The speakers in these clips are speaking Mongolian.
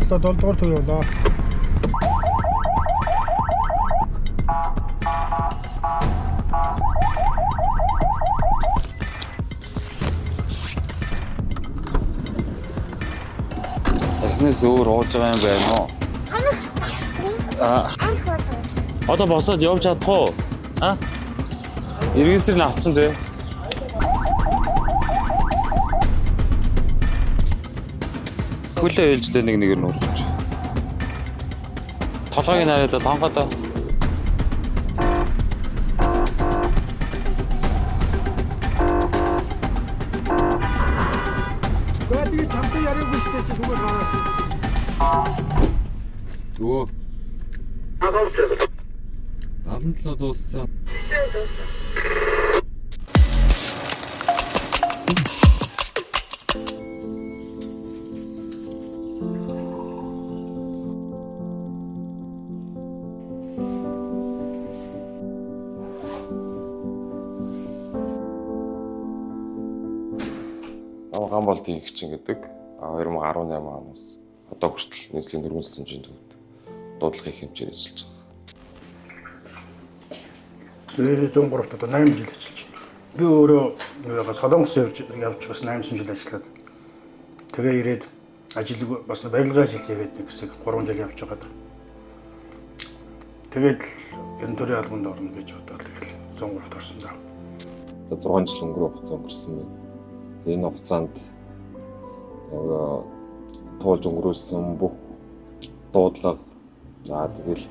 Долдугаар төв явлаа. Эхнээс өөр ууж байгаа юм байна уу? Одоо босоод явж чадах уу? Иргэнсрийг авсан дээ. Хүлээ ээлжлээ нэг нь урагч. Толгойг нь хараад тонгодоо. Тэгээд чамтай яриаггүй шүү дээ чи зүгээр гараа. Төө. 77 дууссан. Гамболтын их чин гэдэг 2018 оноос одоо хүртэл нийслэлийн дөрвөн хэмжээний төвд дуудлагын хэмжээр ажиллаж байгаа. Тэгээд 103-т одоо 8 жил ажиллаж байна. Би өөрөө Солонгос явж бас 8 жил ажиллаад тэгээ ирээд ажил бас барилгын ажил хийгээд нэг хэсэг 3 жил явж байгаа. Тэгээд энэ төрлийн албанд орно гэж бодоод тэгэл 103-т орсон даа. Одоо 6 жил өнгөрсөн байна. Энэ хугацаанд туулж өнгөрүүлсэн бүх дуудлага тэгэл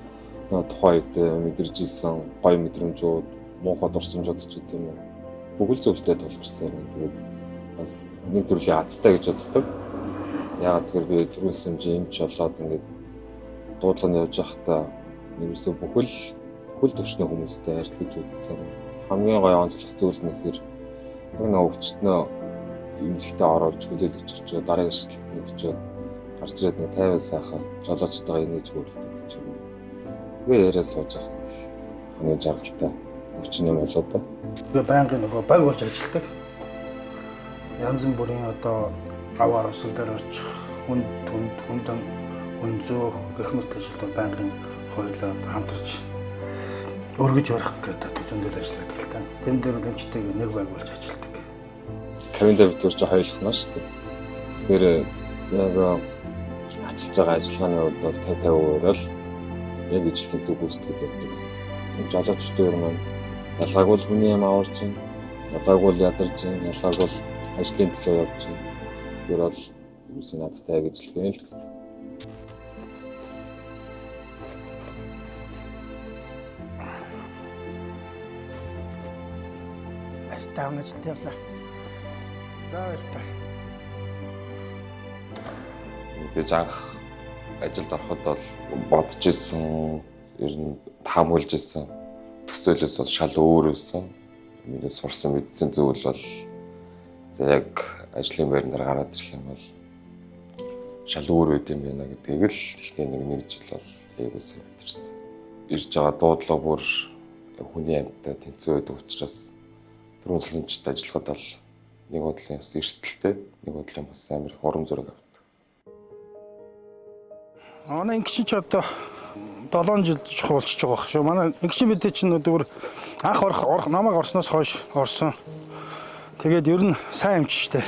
тухайн үед мэдэрч ирсэн гоё мэдрэмжүүд, муухай дурсамжууд ч гэдэг юм уу. Бүгд зөвлөлтөд тулгарсан юм. Тэгээд бас нэг төрлийн азтай гэж боддог. Яагаад тэгэхээр би төрүүлсэн юмч болоод ингээд дуудлаганд явж байхдаа ерөөсөө бүхэл төвчний хүмүүстэй харилцаж үзсэн. Хамгийн гоё онцлог зүйл нь гэхээр нэг өвчтнөө эмнэлэгтээ оруулж хүлээлгэж өчөө дараагийн эрсдэлтний өчөө гарч ирээд нэг 50 сайхан жолоочтойгоо инээж хөрөлдөж ч юм уу. Тэгээ яриа сууж байгаа. Хамгийн жаргалтай өвчний юм болоо доо. Би байнгын нөгөө баг болж ажилладаг. Янз бүрийн одоо аваар усал дээр очих, хүнзөөх гэх мэт ажилтнууд байнгын хоёулаа хамтарч өргөж барих гэдэг зөндөл ажилладаг л та. Тэн дээр эмчтэйг нэг баг болж ажилладаг. Кавинда битүүрч хоёулахнаа шүү дээ. Тэгэхээр яг ажиллаж байгаа ажиллагааны хувьд бол 50% л яг ижилтийн зөв гүйцэтгэж явдаг гэсэн. Жолоочдын маань ялгааг бол хүний юм аварч чинь, ялгааг бол ядарч чинь, ялгааг бол ажлын төлөө явж чинь. Тэр бол юусэн надтай гэж хэлгэн л гэсэн. Таамнаж тавлаа. За баярлалаа. Бид анх ажилд ороход бол бодож ирсэн, ер нь таамаглаж ирсэн төсөөлөөс бол шал өөр байсан. Миний сурсан мэдсэн зүйл бол яг ажлын байрнаар гараад ирэх юм бол шал өөр үт юм байна гэдгийг л ихний нэг жил бол ээвээс мэдэрсэн. Ирж байгаа дуудлага бүр хүний амьтад тэнцүү байдаг учраас түрүүлсэнчд ажиллахад бол нэг бодлын эрсдэлтэй, нэг бодлын бас амар их урам зориг авдаг. Манай ингч ч одоо 7 жил чухалчж байгаа шүү. Манай ингч мэдээ чинь өөр анх намайг орсноос хойш орсон. Тэгээд ер нь сайн эмчтэй.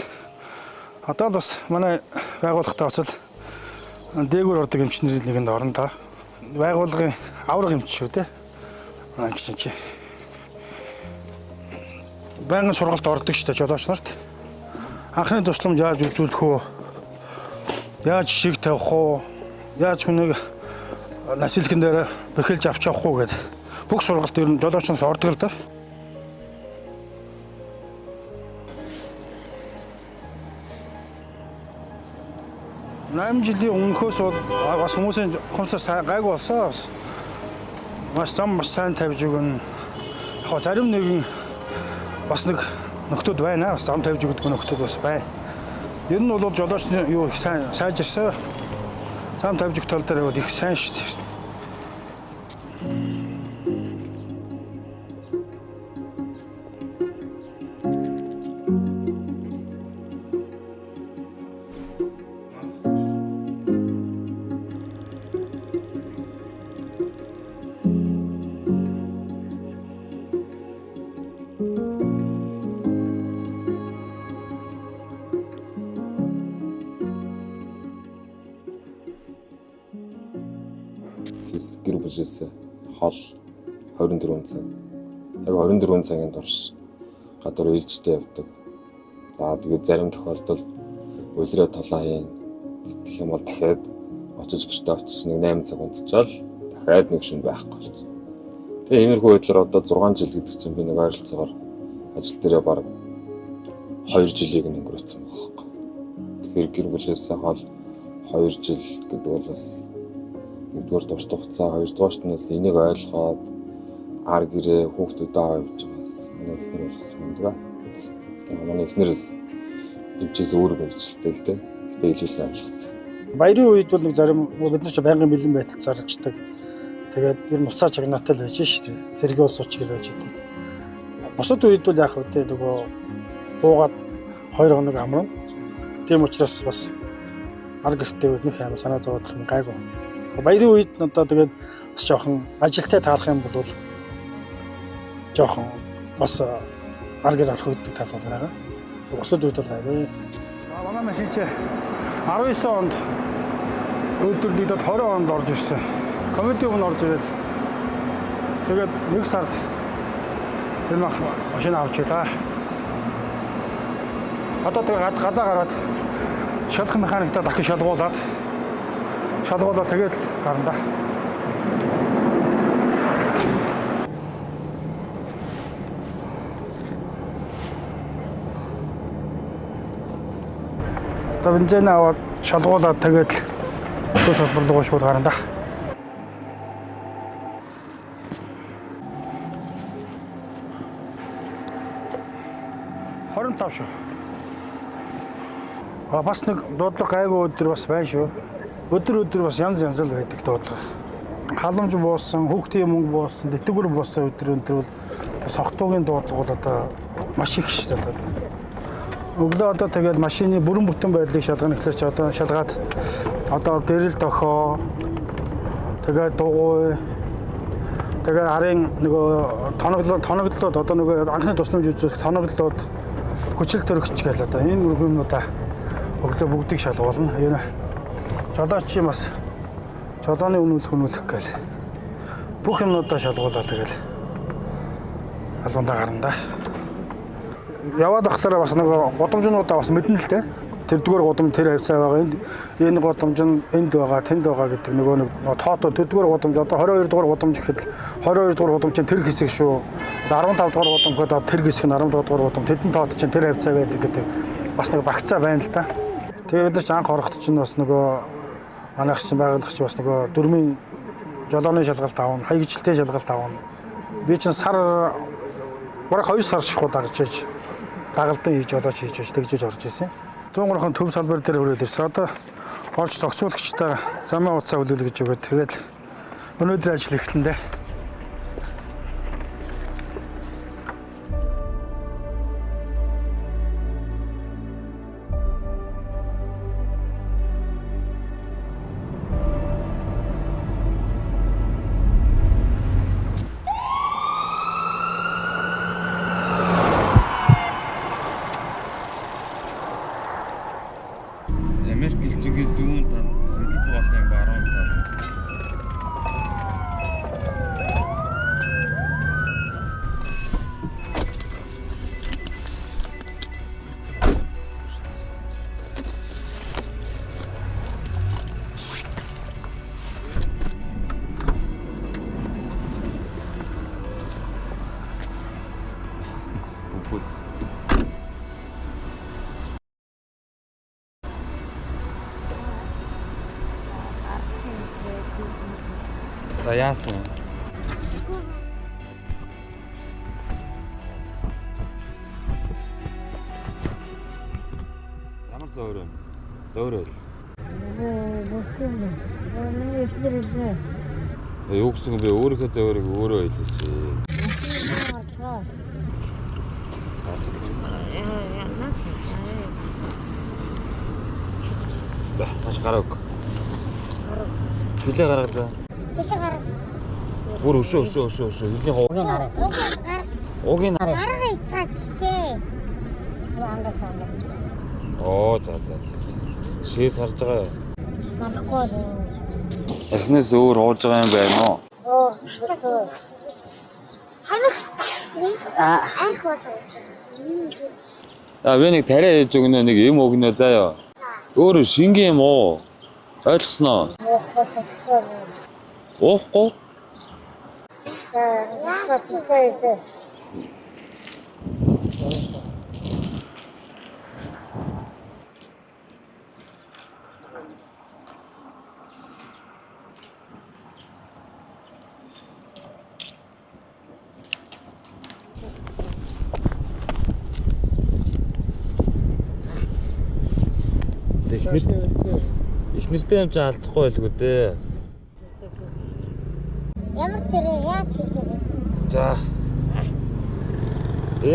Одоо л бас манай байгууллагатай бас л дээгүүр ордог эмчнэрийн нэгэнд орно та. Байгууллагын авраг эмч шүү дээ. Манай ингч чи. байнгын сургалт ордог шүү дээ жолооч нарт. Анхны тусламж яаж үзүүлэх үү? Яаж шиг тавих уу? Яаж хүнийг насилгэн дээр бэхэлж авч явах уу гэдэг бүх сургалт ер нь жолоочноос ордог л да. Нам жилийн өмнөхөөс бол бас хүмүүсийн ухамсар гайгүй болсон. Маш сайн тавьж өгнө. Яг зарим нэгэн бас нэг нөхдүүд байна. Бас зам тавьж өгдөг нөхдүүд бас байна. Ер нь бол жолоочны юу их сайн сайжирсан. Зам тавьж өгөх тал дээр их сайн шүү дээ. Гэр бүлээс хол 24 цаг. Яг 24 цагийн турш гадар үйлчтэй явдаг. За тэгээд зарим тохиолдолд үлрээ толооын гэх юм бол дахиад очиж гэртээ очиж нэг 8 цаг унтчихвал дахиад нэг шөнө байхгүй болчихсон. Тэгээ иймэрхүү байдлаар одоо 6 жил гэдэг чинь би нэг ойролцоогоор ажил дээрээ баг 2 жилийг өнгөрөөсөн байхгүй. Тэгэхээр гэр бүлээс хол 2 жил гэдэг бол бас нэгдүгээр турш хугацаа, хоёрдугаарт нь бас энийг ойлгоод ар гэрээ хүүхдүүдэд авч байгаас манай эхнэр болсон юм даа. Тэгээ манай эхнэрээс хэмжээс өөр мэрэгчлээ л дээ. Гэтэ илүү сайн ойлгохтой. Баярын үед бол нэг зарим бид нар ч байнгын бэлэн байтал зарлждаг. Тэгээд ер нь уцаа чагнаатай л байж шүү дээ. Зэргийн ус уучиг л байж идэг. Бусад үед бол яах вэ те нөгөө буугаад 2 хоног амрна. Тийм учраас бас ар гэртээ нэг амар санаа зовоодох юм гайгүй. Баярын үед одоо тэгээд бас жоохон ажилтаа таарах юм бол жоохон бас ар гэр орхигддаг тал бол байгаа. Бусад үед бол гайгүй. Манай машин чи 19 онд үйлдвэрлэгдээд 20 онд орж ирсэн. Комеди өмнө орж ирээд тэгээд 1 сард энэ машин авч ийлаа. Одоо тэгээд гадаа гараад шалах механиктаа дахин шалгуулад тэгээд л гарна да. Одоо бензин аваад шалгуулад тэгээд төс салбарлуугаа шууд гарна да. Шүү. Бас нэг дуудлага гайгүй өдөр бас байна шүү. Өдөр бас янз л байдаг дуудлага. Халамж буусан, хүүхдийн мөнгө буусан, дэтгэвэр буусан өдөр бол бас хогтуугийн дуудлага бол одоо маш их шүү дээ. Өглөө одоо тэгээд машины бүрэн бүтэн байдлыг шалгах гэхэлэр чи одоо шалгаад одоо гэрэл дохоо тэгээд дугуй тэгээд харын нөгөө тоноглоод одоо нөгөө анхны тусламж үзүүлэх тоноглоод хүчил төрөгч гэл одоо энэ юмнуудаа өглөө бүгдийг шалгуулна. Энэ жолоочийн бас жолооны үнэлэх гэл бүх юмнуудаа шалгуулаад тэгэл албандаа гарна да. Яваад ахлаараа бас нэг годомжнуудаа бас мэднэ л дээ. Тэрдүгээр годом тэр хавцаа байгаа. Энэ годомж нь энд байгаа, тэнд байгаа гэдэг нөгөө нэг тоотоо тэрдүгээр годомж одоо 22 дугаар годомж гэхэд 22 дугаар годомж чинь тэр хэсэг шүү. 15 дугаар годом гэдэг тэр хэсэг нь 16 дугаар годом тэдэн тоот чинь тэр хавцаа байдаг гэдэг бас нэг багцаа байна л да. Тэгээ бид нар ч анх орохт чинь бас нөгөө манайх чинь байгуулагч бас нөгөө дөрмийн жолооны шалгалт авна, хаягжилтын шалгалт авна. Би чинь сар бараг 2 сар шахуу дагаж иж дагалдан хийж жолооч хийж тэгжиж орж исэн. 103-ын төв салбар дээр хүрээд ирсэн. Одоо орж зохицуулагчдаа замын утсаа хүлээлгэж өгөөд тэгээд өнөөдөр ажил эхэлнэ. Америк элчингийн зүүн талд Сэлб голын баруун талд Бүгд. За яасан юм? Ямар зөөрөө? Зөөрөө л. Миний ихнэр хэлнэ. Юу гэсэн бэ? Өөрийнхөө зөөрийг өөрөө хэлээч. Маш гараг. Хилээ гаргадаа. Бүр өшөө. Хилийн хоо. Угийн хараа. Угийн. Хараа ицтэй. Ангас ангас. Оо за. Шээс харж байгаа. Махгүй. Эхнээс өөр ууж байгаа юм байна уу? Оо, шүтөө. Анх бол. А би нэг тариа хийж өгнө нэг юм өгнө заяа. Өөр шингийн юм уу? Ойлгосноо? Уухгүй? Ихнэртэй юм чи алдахгүй байлгүй дээ. Ямар тэрэ яаж хийх вэ? За.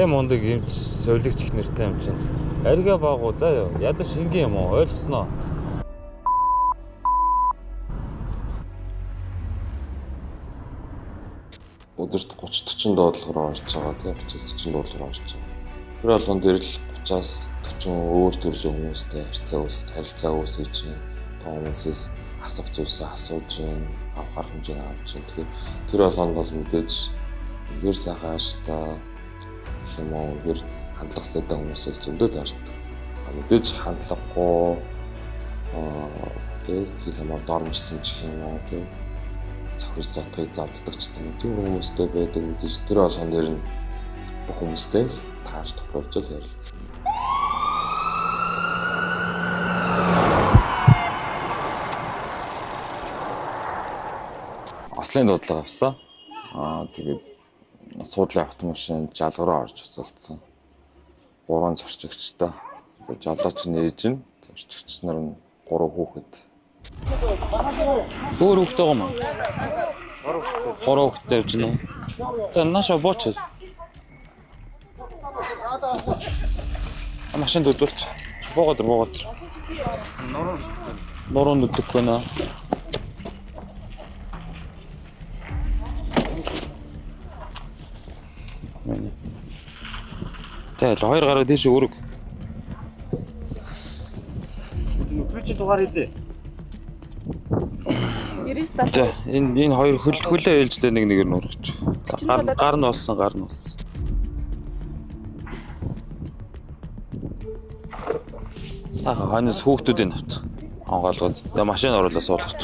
Мундаг юмч солигч ихнэртэй юм чинь. Арига баагуу заяа. Ядаж шингийн юм уу? Ойлгосноо? Өдөрт 30-40 доотлогоор орж байгаа тийм 30-40 доотлогоор орж байгаа. Тэр болгон дээр л 30-аас 40 өөр төрлийн хүмүүстэй харилцаа үүсгэж байна. Тоо хүмүүсээс асуух зүйлсээ асууж байна. Авах хэмжээ авч байна. Тэгэхээр тэр болгонд бол мэдээж үнээр сайхан ааштай юм уу үнээр хандлага сайтай хүмүүс л зөндөө таардаг. Мэдээж хандлагагүй тэг хэл хамаар доромжсон ч юм уу тэг цохиж затгыг завддаг ч юм уу тийм хүмүүстэй байдаг мэдээж тэр болгон дээр нь бүх хүмүүстэй л таарч тохируулж л ярилцсан. Ослын дуудлага авсан. Тэгээд суудлын автомашин жалгараа орж асуулцсан. 3 зорчигчтой. Жолооч нь ээж нь, зорчигч нар нь 3 хүүхэд. Өөр хүүхэд байгаа юм уу? 3 хүүхэдтэй явж байна уу? За наашаа бооч. Машин дөрвөлч. Богоод. Норон нүдэх гэнэ. Тэгэл 2 гараа дээш өрөг. Включи дугаар идэ. 90 За энэ хоёр хөлөө ээлжтэй нэгээр нь урагч. Гар нь болсон. Ханаас хүүхдүүдийн навт онгоолгоод машин оруулаад суулгач.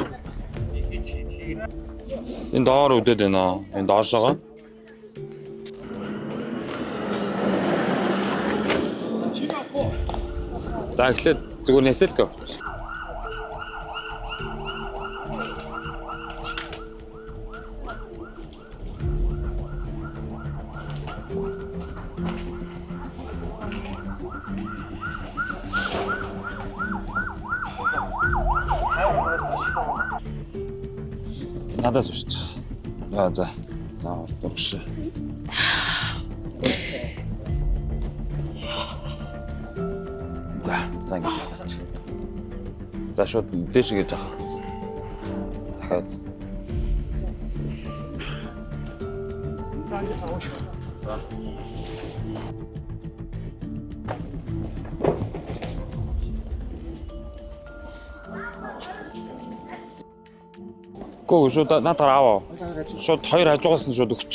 Энэ доор үдээд байна. Энэ доошоогоо. За эхлээд зүгээр нэсэлт гоо. Надаас үсч. За. Дургш. За ингэж. За шууд дээш гэж яах. Дахиад. Гоо шууд надаар аваа. Шууд хоёр хажуугаас нь шууд өгч.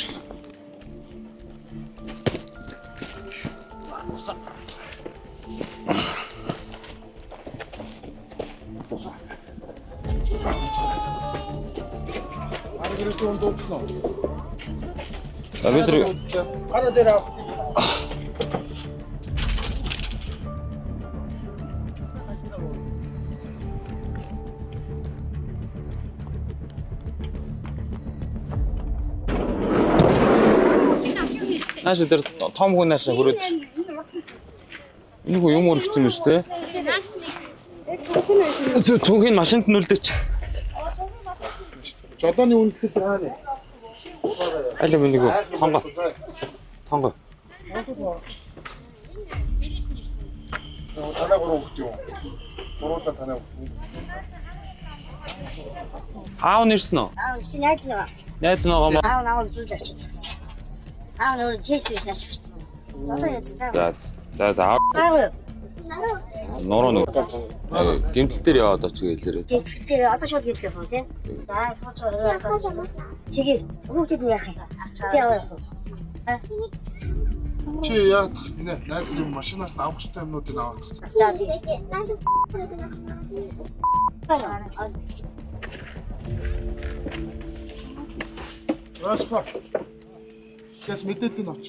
Аргэрээс өндөөцнө. Бид Гараа дээр ав. Нааш дээр том хүн нааш хүрээд энийг юм өргөцсөн юм шүү дээ. Цүнхийн машинд нүлдэж. Жолооны үнэлэхээс хаана? Алив нэг тонгоо. Тонгоо. Танаа гурав хөх юм. Гуруула танаа хөх. Аав нэрсэн үү? Аа чи найз нэг. Найз нөгөө мó. Аав зүйл очиж байсан. Аав нөр тест хийж шигчсэн. Одоо яаж таа? За аав. Аав. Нороо нэг. Гэмтэл дээр яваад очиж гэлээрээ. Тэгэхээр одоо шууд гэрх юм тийм. За сууч. Тэгээ хүүхдэд нь яах юм? Би авах юм. Чи яах вэ? Найз юм машинаас нь авах хэрэгтэй юмнуудыг аваад тах. За тэгээ. Рашка. Яс мэдээд нь авч.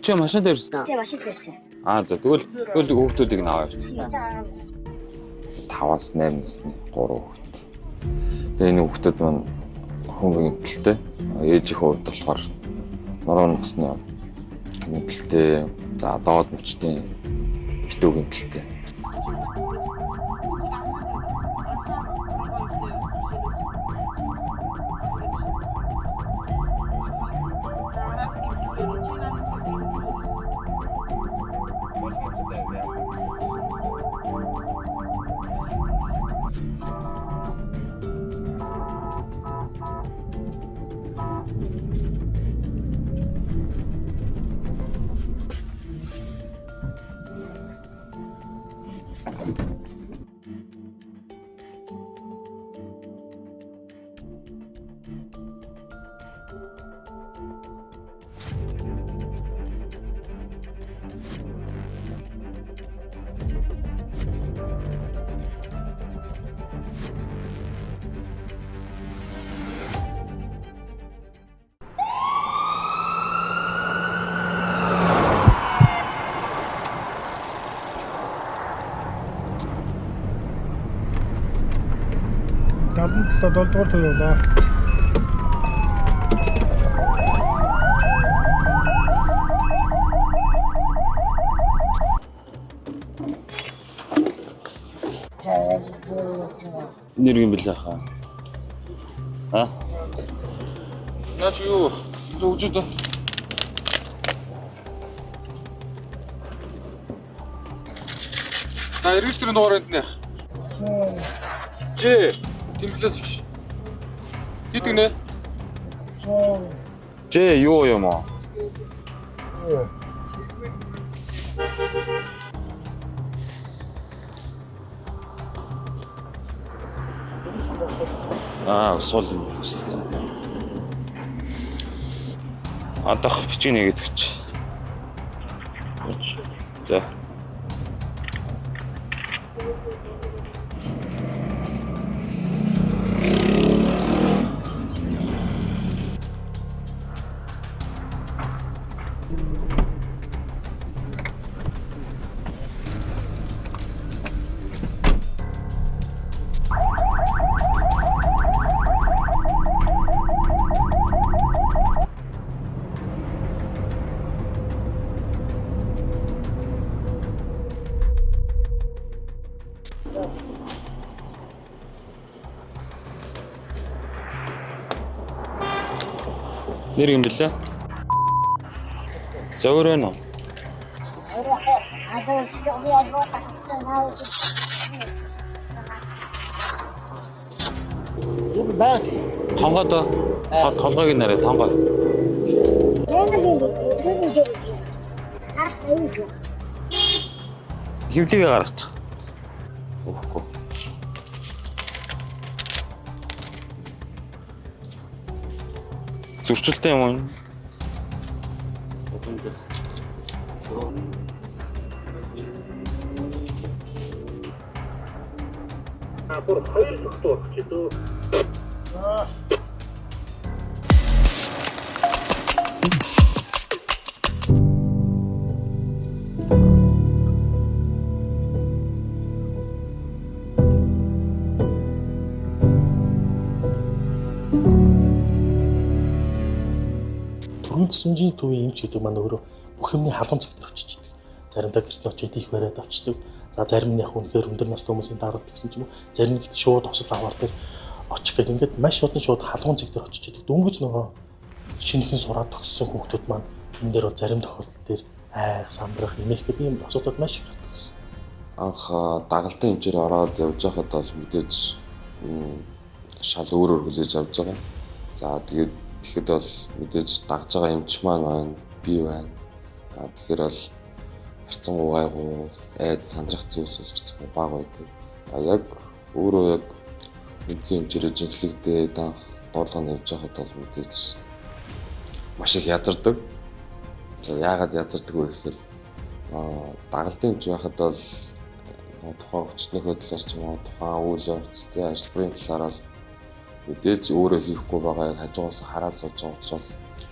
Чи машин дээр ирсэн. Тэгээ машин дээрсэн. За тэгвэл хүүхдүүдийг нь аваа явчих. За 5-аас 8 насны 3 хүүхэд. Тэгээ энэ хүүхдүүд маань хүн гэмтэлтэй. Ээжийн хувьд болохоор нороо насны гэмтэлтэй. За доод мөчтэй битүү гэмтэлтэй. Долдугаар tur явлаа. Нэр юм бэлээ хаа. Наач юу? Зүгжүүд. Регистрийн дугаар энд нэ. Жээ. Тэмдэглээд авч. Тэдэг нэ. Жээ юу юм аа? Сул юм байна. Адах бичиг нэгэд гэж. За. Нэр юм бэлээ. Зөөрөө нөө. Тонгоод толгойг нь нарай тонгоо. Хөвлөгийг гаргач. Өөхгүй. Зурчилтай юм уу? Бүр хоёр төгтөө чи дөө. төсөмжийн төвийн эмч гэдэг маань өөрөө бүх юмны халуун цэг дээр очиж идэг. Заримдаа гэрт очиж их бариад авчдаг. За зарим нь яг үнэхээр өндөр настай хүмүүсийн даралт гэсэн ч юм уу. Зарим нь гэхдээ шууд осол аваар дээр очих гэдэг. Ингээд маш шууд халуун цэг дээр очиж идэг. Дөнгөж нөгөө шинэхэн сураад төгссөн хүүхдүүд маань энэ дээр бол зарим тохиолдолд дээр айх, сандрах, нэмэх гэдэг юм асуудал маш их гардаг гэсэн. Анх дагалдсан хэмжээр ороод явж байхад бол мэдээж шал өөрөөр хүлээж авч байгаа. За тэгэхэд бол мэдээж дагж байгаа эмч маань байна, би байна. Тэгэхээр бол харцангуй гайгүй, айд сандрах зүйлс харцангуй бага байдаг. Яг өөрөө яг мэдсэн хэмжээрээ жинхлэгдээд анх дуулганд явж байхад бол мэдээж маш их ядардаг. За яагаад ядардаг вэ гэхээр дагалдсан хэмж байхад бол тухайн хүчнийхөө талаар ч юм уу тухайн үйл явц тэ ажлын талаар бол мэдээж өөрөө хийхгүй байгааг хажуугаас хараад сууж байгаа учраас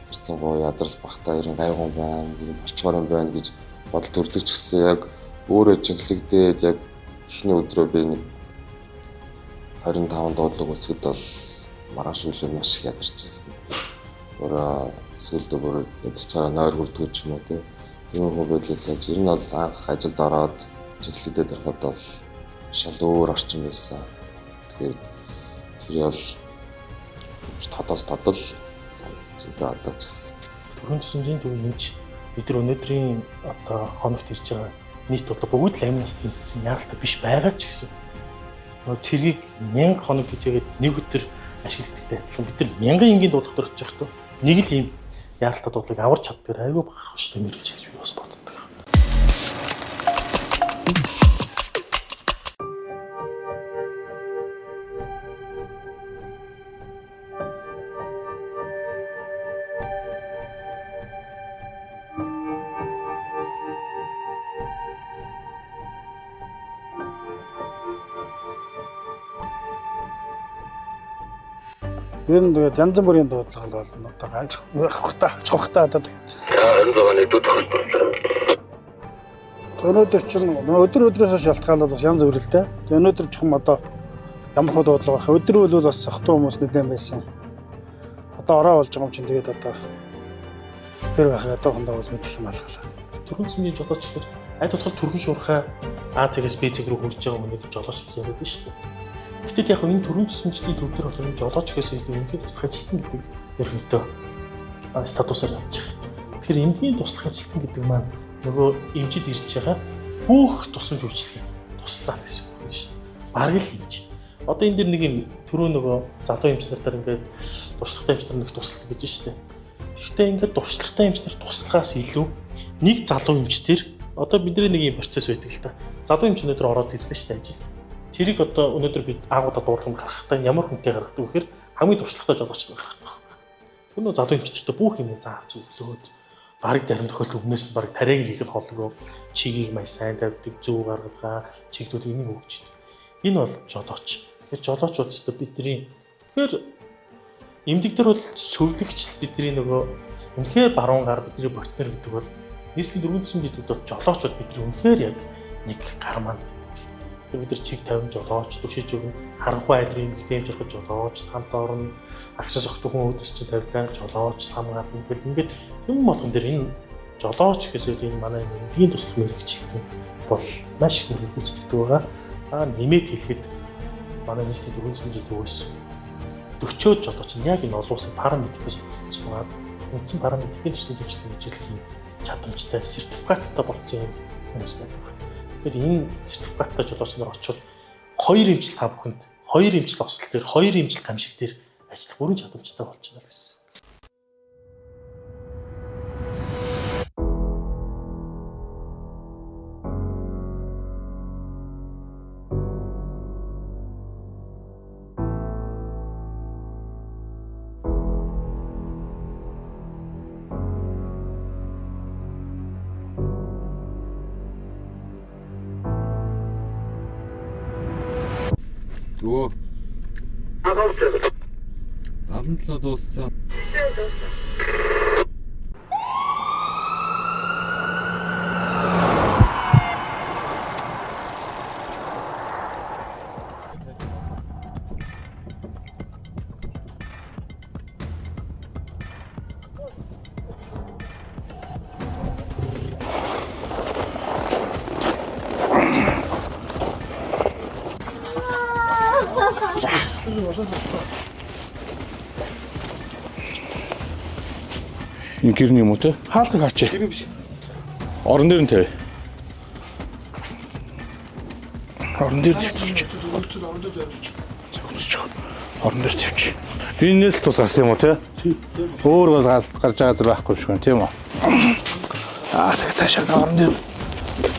харцангуй ядрал бахта ерэн гайгүй байна, болчгоор юм байна гэж бодол төрдөг ч гэсэн яг өөрөө жинхлэгдээд яг эхний өдрөө би нэг 25 дуудлага үлсгэд бол маргааш үлээр маш их ядарч ирсэн. Өөрөө сүлдө бүр ядч цаа нойр хүрдгүү ч юм уу тэ. Тиймэрхүү байдлаас яг ер нь бол анх ажилд ороод жинхлэгдээд байхад бол шал өөр орчин байсан. Тэгэхээр тэр бол тодол санагдаж байна одоо ч гэсэн. Төрийн төсөмжийн төвийн эмч бид нар өнөөдрийн одоо хоногт ирж байгаа нийт бодлого бүгд л амин насны хэлсэн яаралтай биш байгаа ч гэсэн нөгөө цэргийг 1000 хоног гэж яагаад нэг өдөр ашигладагтай адилхан бид нар 1000 энгийн дуудах дээр очиж байхдаа нэг л ийм яаралтай дуудлагыг аварч чаддгаар айгүй бахархах шүү дээ мэрэгч гэж би бас боддог. Ер нь тэгээд янз бүрийн дуудлага болно. Одоо хавхтаа одоо энэ л нэг тохиолдол. өнөөдөр чинь өдрөөс шалтгаалаад бас янз бүр л дээ. Тэгээд өнөөдөр чухам одоо ямар хөө дуудлага байх. Өдөр бол бас хатуу хүмүүс нэлээд байсан. Одоо ороо болж байгаа юм чинь тэгээд одоо тэр байх ятохондоо бол мэдэх юм алгалаа. Төрийн төсөмжийн жолооч гэхээр аль болох төрхөн шуурхай А цэгээс Б цэг рүү хурж байгаа хүнийг жолооч гэж яриад байна шүү дээ. Гэтэл яг энэ төрийн төсөмжлийн төв дээр бол энэ жолооч гэхээс илүү энгийн туслах ажилтан гэдэг ерөнхийдөө статусаар явж байгаа. Тэгэхээр энгийн туслах ажилтан гэдэг маань нөгөө эмчид ирж байгаа бүх тусламж үйлчлэгийг туслаа гэсэн үг байна шүү дээ. Бараг л эмч. Одоо энэ дэр нэг юм түрүү нөгөө залуу эмч нар ингээд туршлагатай эмч нар нэг тусалдаг гэж шүү дээ. Гэхдээ ингээд туршлагатай эмч нар туслахаас илүү нэг залуу эмч төр одоо бидний нэг юм процесс байдаг л та. Залуу эмч өнөөдөр ороод ирлээ шүү дээ ажил. Тэрийг одоо өнөөдөр бид агуудаа дуурлан гаргахтаа ямар хүнтэй гаргадаг вэ гэхээр хамгийн туршлагатай жолоочтой гаргадаг байна. Тэр нөө залуу эмчтэй бүх юм заах зөвлөөд бараг зарим тохиолдолд өмнөөс нь бараг тариаг хийхэд холгоо чигийг маш сайн тавьдаг, зөв гаргалгаа, чигдүүд энийг өгчдөг. Энэ бол жолооч. Тэгэхээр жолоочууд өстө бидний тэгэхээр эмдэг дээр бол сөвлөгч бидний нөгөө үнэхээр баруун гар бидний ботнер гэдэг бол нийслэлийн дөрвөн төсөмжид бол жолоочууд бидний үнэхээр яг нэг гар маань бид нар чиг 50 жолооч төшиж өгнө. Харанхуй айдрын эмэгтэй эмч ороход жолооч хамт орно. Агсас охтон хүн өдөс чинь тавилаа жолооч хамгаална. Ингээд юм болгон дээр энэ жолооч гэхээс энэ манай энгийн туслах мэрэгчлэлтэй бол маш их хөрөнгөцөлдөг байгаа. Нэмээд хэлэхэд манай нийслэлийн дөрвөн төсөмжийн төвөөс 40 жолооч нь яг энэ олон улсын парамедикээс болцсоор үндсэн парамедикийн төслийн зөвчлөлт хийх чадамжтай сертификаттай болсон юм хүмүүс байдаг. Тэгэхээр энэ сертификаттай жолооч нар очвол 2 эмчил та бүхэнд 2 эмчил осол дээр 2 эмчил гамшиг дээр ажиллах бүрэн чадамжтай болж байна гэсэн. Дөө. 77 дууссан. Энэ гэрний юм уу те? Хаалгыг хаач. Орон дээр нь тавь. Орон дээр тавьчих. Орон дээр тавьчих. Энээс тус гарсан юм уу те? Өөр гарч байгаа зүйл байхгүй шүү тийм үү? Аа тэг цаашаа орон дээр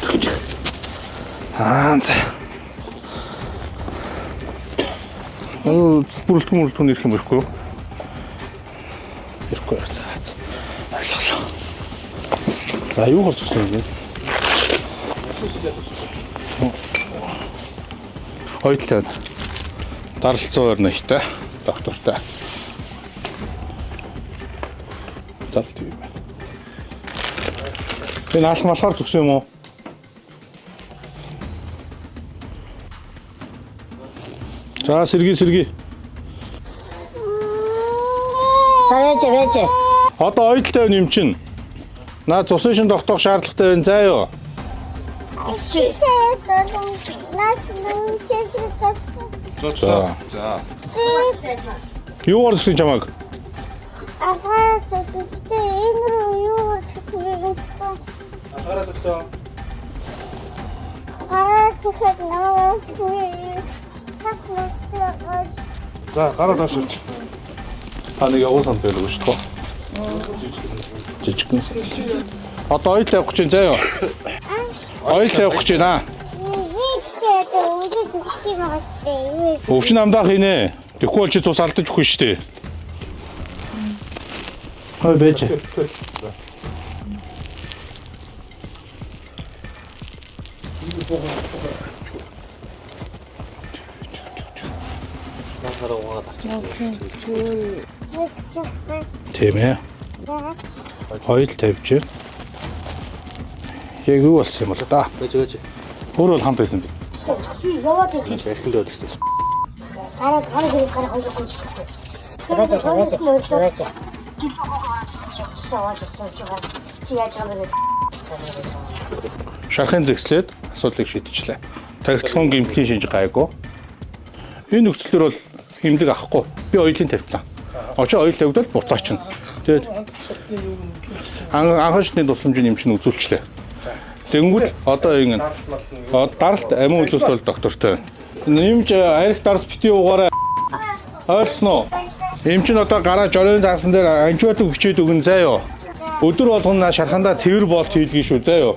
тавьчих. За. Бүрэлдэхүүн ирэх юм ирэхгүй юу? Ирэхгүй яг цаа. Ойлголоо. За юу болж гисэн юм бэ? Хоёулаа даралцсан өрнөштэй доктортай. Даралт юм байна. Энэ алх малхаар зүгсэн юм уу? За сэрgi. Вэжэ. Одоо ойдолтой байна юм чинь. Наа цусын шин тогтоох шаардлагатай байна заа юу? За. Юу орсон чамаг? За гараа даашаач. Та нэг явуулсан байлгүй шүү дээ. Жижигхэн. Одоо ойл тавих гэж заа юу? Ойл тавих гэж байна. Өвчин амдаах хийнэ. Тэгэхгүй бол чи цус алдаж өгөх шүү дээ. Хой бэж. Тийм ээ. Ойл тавьж. Яг юу болсон юм бол да. Гэж. Өөр бол хамт байсан биз. Яваад идэв. Архинд өдөрсөн. Гараа хоёр гомч. Вэжэ. Шархын зэгслээд асуудлыг шийдчихлээ. Тархитлагын гэмтлийн шинж гайгүй. Энэ нөхцөлөр бол хэмлэг авахгүй. Би ойлын тавьсан. Очоо ойл тавьдал буцаачна. Тэгээд анхаачны тусламжийн эмчний үзүүлчлээ. Тэнгүүд одоо ингэ даралт амин үзүүлэлт бол доктортой байна. Нэмж арх дарс бити угаараа ойлгосноо. Эмч нь одоо гараа жорын загсан дээр антибиотик бичээд өгнө заа юу. Өдөр болгоно шархандаа цэвэр болт хийлгэн шүү заа юу.